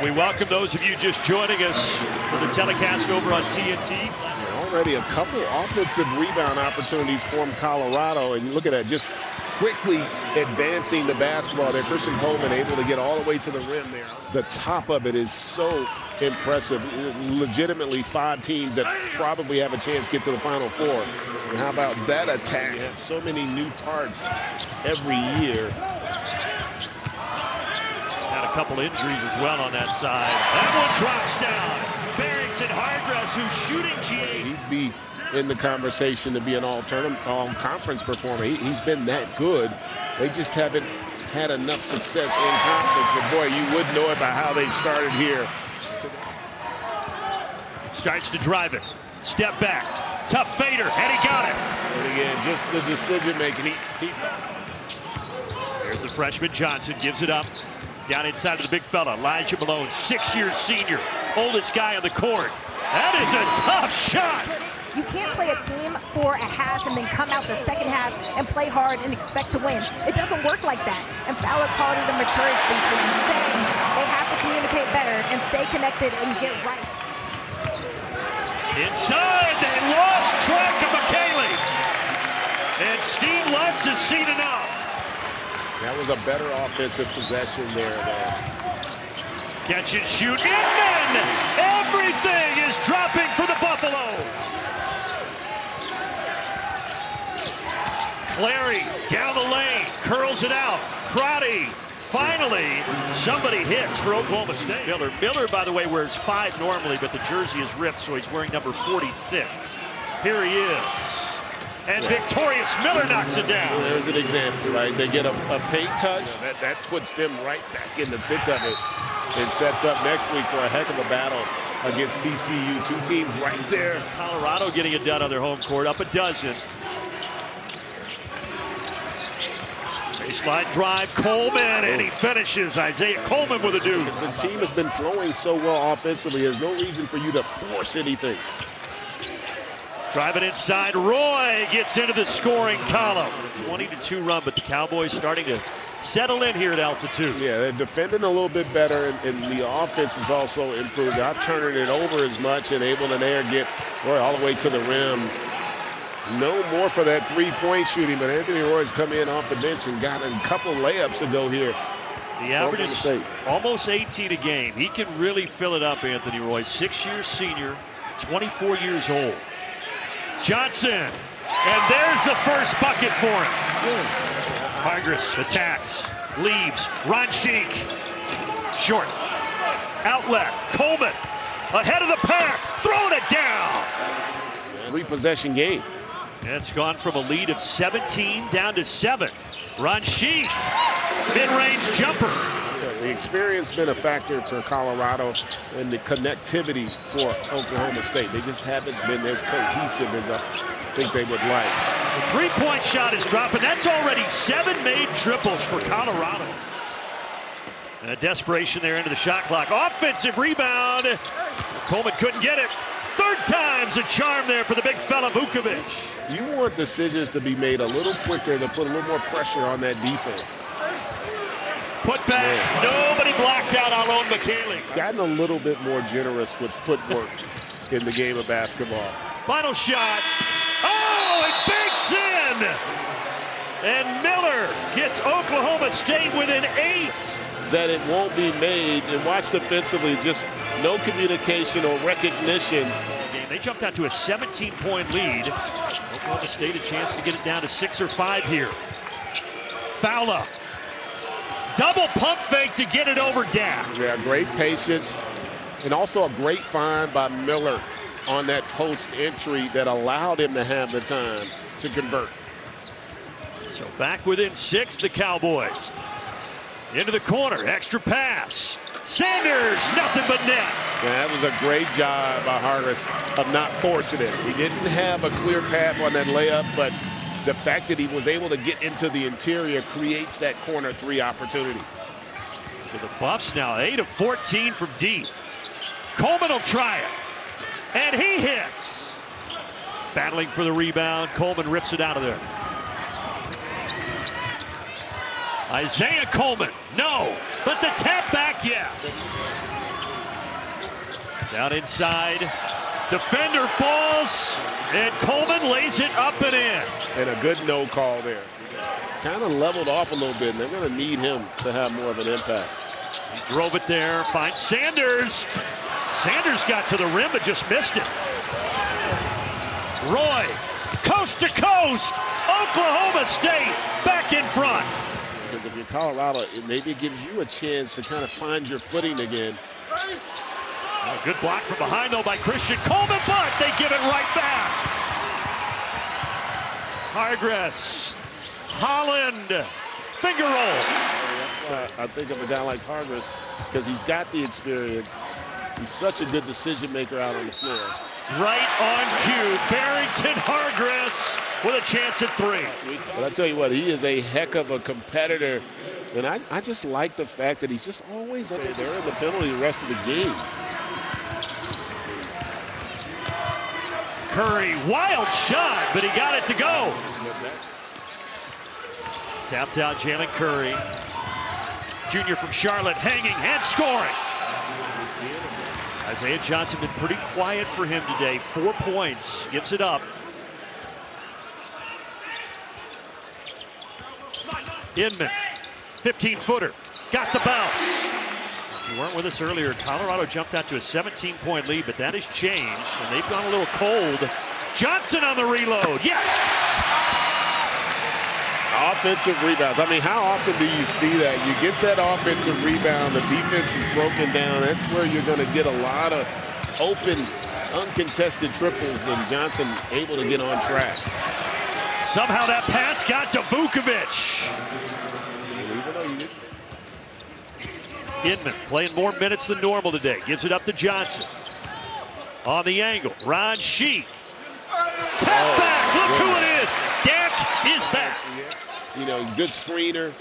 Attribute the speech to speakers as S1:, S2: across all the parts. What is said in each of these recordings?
S1: And we welcome those of you just joining us for the telecast over on TNT.
S2: Already a couple offensive rebound opportunities for Colorado, and you look at that, just quickly advancing the basketball there. Christian Coleman able to get all the way to the rim there. The top of it is so impressive. Legitimately 5 teams that probably have a chance to get to the Final Four. And how about that attack? You have so many new parts every year.
S1: Had a couple injuries as well on that side. That one drops down. Barrington Hardress, who's shooting G8.
S2: He'd be in the conversation to be an all-conference performer. He's been that good. They just haven't had enough success in conference. But boy, you would know it by how they started here.
S1: Starts to drive it. Step back. Tough fader, and he got it.
S2: And again, just the decision making.
S1: There's the freshman Johnson, gives it up. Down inside of the big fella, Elijah Malone, 6-year senior, oldest guy on the court. That is a tough shot.
S3: You can't play a team for a half and then come out the second half and play hard and expect to win. It doesn't work like that. And Fowler called it a maturity thing, saying they have to communicate better and stay connected and get right.
S1: Inside, they lost track of McKaylee. And Steve Lutz has seen enough.
S2: That was a better offensive possession there.
S1: Catch and shoot, and then everything is dropping for the Buffalo. Clary down the lane, curls it out. Crotty, finally, somebody hits for Oklahoma State. Miller, by the way, wears 5 normally, but the jersey is ripped, so he's wearing number 46. Here he is. And victorious Miller knocks it down.
S2: Well, there's an example, right? They get a paint touch. That puts them right back in the thick of it. It sets up next week for a heck of a battle against TCU. 2 teams right there.
S1: Colorado getting it done on their home court, up a dozen. Baseline drive, Coleman, and he finishes. Isaiah Coleman with a deuce.
S2: The team has been flowing so well offensively. There's no reason for you to force anything.
S1: Driving inside, Roy gets into the scoring column. 20-2 run, but the Cowboys starting to settle in here at altitude.
S2: Yeah, they're defending a little bit better, and the offense has also improved. Not turning it over as much and able to there get Roy all the way to the rim. No more for that 3-point shooting, but Anthony Roy's come in off the bench and got a couple layups to go here.
S1: The average is almost 18 a game. He can really fill it up, Anthony Roy. 6-year senior, 24 years old. Johnson, and there's the first bucket for him. Hardress attacks, leaves, Ron Sheik, short, outlet, Coleman, ahead of the pack, throwing it down.
S2: 3-possession game.
S1: And it's gone from a lead of 17 down to 7. Ron Sheik, mid-range jumper.
S2: The experience been a factor for Colorado and the connectivity for Oklahoma State. They just haven't been as cohesive as I think they would like.
S1: The 3-point shot is dropping. That's already 7 made triples for Colorado. And a desperation there into the shot clock. Offensive rebound. Coleman couldn't get it. 3rd time's a charm there for the big fella Vukovic.
S2: You want decisions to be made a little quicker to put a little more pressure on that defense.
S1: Put back, nobody blocked out Alon McKaylee.
S2: Gotten a little bit more generous with footwork in the game of basketball.
S1: Final shot. Oh, it banks in! And Miller gets Oklahoma State within 8.
S2: That it won't be made, and watch defensively, just no communication or recognition.
S1: They jumped out to a 17-point lead. Oklahoma State a chance to get it down to 6 or 5 here. Fowler. Double pump fake to get it over Dash.
S2: Yeah, great patience. And also a great find by Miller on that post entry that allowed him to have the time to convert.
S1: So back within 6, the Cowboys. Into the corner, extra pass. Sanders, nothing but net.
S2: Yeah, that was a great job by Hardress of not forcing it. He didn't have a clear path on that layup, but the fact that he was able to get into the interior creates that corner 3 opportunity.
S1: So the Buffs now 8 of 14 from deep. Coleman will try it. And he hits. Battling for the rebound. Coleman rips it out of there. Isaiah Coleman, no. But the tap back, yes. Down inside. Defender falls, and Coleman lays it up and in.
S2: And a good no call there. Kind of leveled off a little bit, and they're going to need him to have more of an impact.
S1: He drove it there, finds Sanders. Sanders got to the rim but just missed it. Roy, coast to coast, Oklahoma State back in front.
S2: Because if you're Colorado, maybe it gives you a chance to kind of find your footing again.
S1: A good block from behind, though, by Christian Coleman, but they give it right back. Hargress, Holland, finger roll.
S2: I think of a guy like Hargress because he's got the experience. He's such a good decision maker out on the floor.
S1: Right on cue, Barrington Hargress with a chance at three.
S2: But I tell you what, he is a heck of a competitor. And I just like the fact that he's just always there in the penalty the rest of the game.
S1: Curry, wild shot, but he got it to go. Tapped out Jalen Curry. Junior from Charlotte, hanging and scoring. Isaiah Johnson been pretty quiet for him today. 4 points, gives it up. Inman, 15-footer, got the bounce. If you weren't with us earlier, Colorado jumped out to a 17-point lead, but that has changed, and they've gone a little cold. Johnson on the reload, yes!
S2: Offensive rebounds. I mean, how often do you see that? You get that offensive rebound, the defense is broken down. That's where you're going to get a lot of open, uncontested triples, and Johnson able to get on track.
S1: Somehow that pass got to Vukovic. Inman playing more minutes than normal today. Gives it up to Johnson. On the angle, Ron Sheik. Tap back, look who it is. Dak is back.
S2: You know, he's a good screener.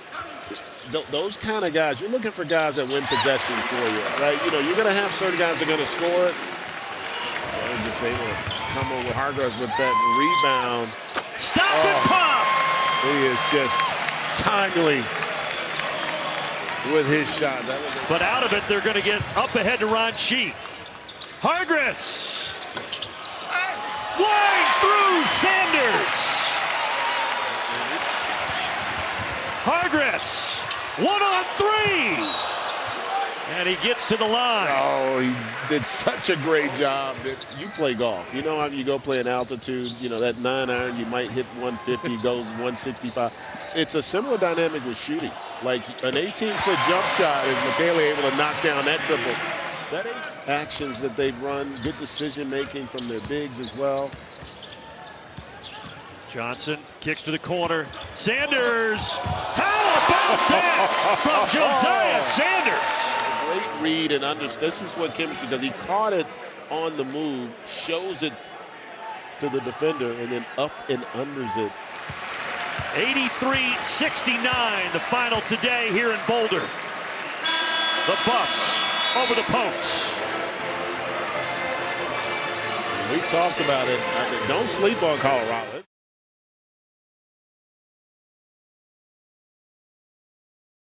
S2: Those kind of guys, you're looking for guys that win possessions for you, right? You know, you're going to have certain guys that are going to score it. They're just able to come over Hargress with that rebound.
S1: Stop and pop.
S2: He is just timely with his shot.
S1: But out of it, they're going to get up ahead to Ron Sheik. Hargress. Flying through Sanders. Hargress, 1-on-3. And he gets to the line.
S2: Oh, he did such a great job. That you play golf. You know how you go play an altitude, you know, that 9-iron, you might hit 150, goes 165. It's a similar dynamic with shooting. Like an 18-foot jump shot is Michaela able to knock down that triple. That actions that they've run, good decision-making from their bigs as well.
S1: Johnson kicks to the corner. Sanders. How about that from Josiah Sanders?
S2: A great read and this is what chemistry does. He caught it on the move, shows it to the defender, and then up and unders it.
S1: 83-69, the final today here in Boulder. The Buffs over the Pokes.
S2: We talked about it. Don't sleep on Colorado.